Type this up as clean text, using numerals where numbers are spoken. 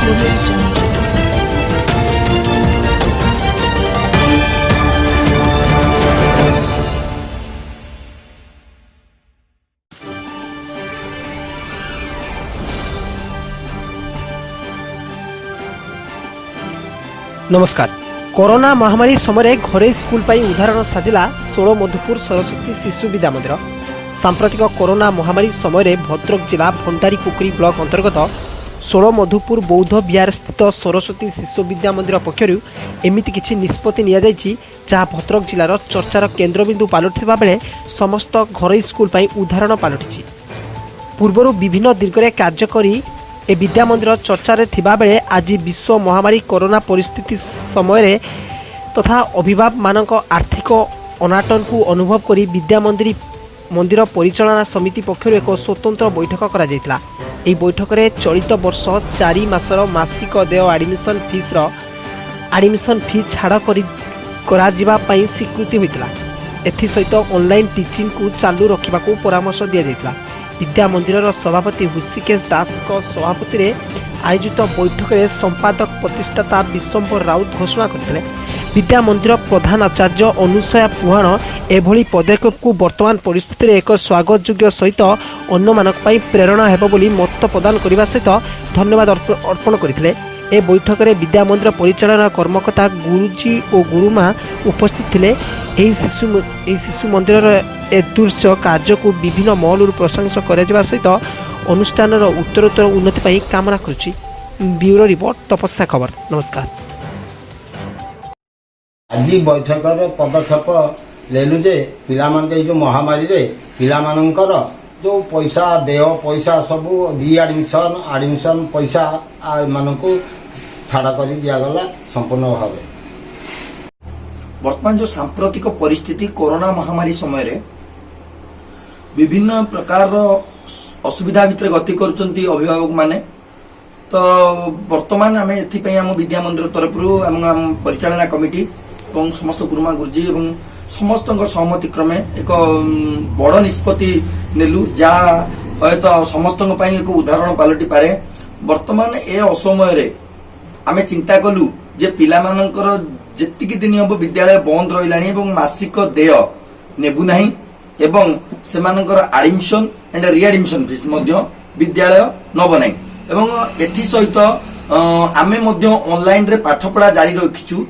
नमस्कार। कोरोना महामारी समय घरे स्कूल पर उदाहरण साजिला 16 मधुपुर सरस्वती शिशु विद्या मंदिर। सांप्रतिक कोरोना महामारी समय भद्रक जिला भंडारीपोखरी ब्लॉक अंतर्गत 16 मधुपुर बौद्ध विहार स्थित सरस्वती शिशु विद्या मंदिर पक्षर एमिति किछि निष्पत्ति निया जायछि जहाँ भद्रक जिलार चर्चार केन्द्रबिंदु पालटिथिबा बेले समस्त घरोई स्कूल पर उदाहरण पालटिछि। पूर्वर विभिन्न दीर्घ कार्य करी ए विद्या मंदिर चर्चारे थिबा बेले आज विश्व महामारी कोरोना परिस्थिति समय तथा अभिभावक मानक आर्थिक अनाटन को अनुभव करी विद्या मंदिर परिचालना समिति पक्षर एक स्वतंत्र बैठक करा जायतिला। एही बैठक में चलित वर्ष 4 मासर मासिक देय एडमिशन फी छाड़ करा जिबा पई स्वीकृति होइतिला। एथि सहित ऑनलाइन टीचिंग को चालू रखा परामर्श दिया जायतिला। विद्या मंदिर सभापति ऋषिकेश दास सभापति रे आयोजित बैठक में संपादक प्रतिष्ठाता विश्वम्बर राउत घोषणा करते। विद्या मंदिर प्रधान आचार्य अनुसया पुहाण एभली पदक्षेप को वर्तमान परिस्थिति रे एक स्वागत योग्य सहित अन्य मानक पई प्रेरणा हेबो बोली मत प्रदान करने सहित धन्यवाद अर्पण करते। ए बैठक में विद्या मंदिर परिचालना कर्मकर्ता गुरुजी और गुरुमा उपस्थित थे। शिशु मंदिर एदृश्य कार्य को विभिन्न महलू प्रशंसा करा सहित अनुष्ठान उत्तरोत्तर उन्नति पर कामना करुछि। ब्यूरो रिपोर्ट तपस्या खबर। नमस्कार। आज बैठक पदक्षेप लेलु जे पिला जो महामारी रे पिला मानकर जो पैसा देह पैसा सब एडमिशन पैसा मानकु छाड़ा कर दिगला संपूर्ण भाव। वर्तमान जो सांप्रतिक परिस्थिति कोरोना महामारी समय रे विभिन्न प्रकार असुविधा भितर गति करुचंती अभिभावक माने। तो वर्तमान आम एथि आम विद्या मंदिर तरफ आम परिचालना कमिटी और समस्त गुरुमा गुरुजी और समस्त सहमति क्रमे एक बड़ निष्पत्ति नेलु जहाँ हयत समस्त एक उदाहरण पलटि पारे। वर्तमान ए असमय रे आमे चिंता कलु जे पिला मानकर जेतिकी दिन हम विद्यालय बंद रहिलानी एवं मासिक देय नेबु नाही एवं सेमानकर एडमिशन एंड रिएडमिशन फीस मध्य विद्यालय नब नाही एवं एथि सहित आमे मध्य ऑनलाइन रे पाठ पढ़ा जारी रखिछु।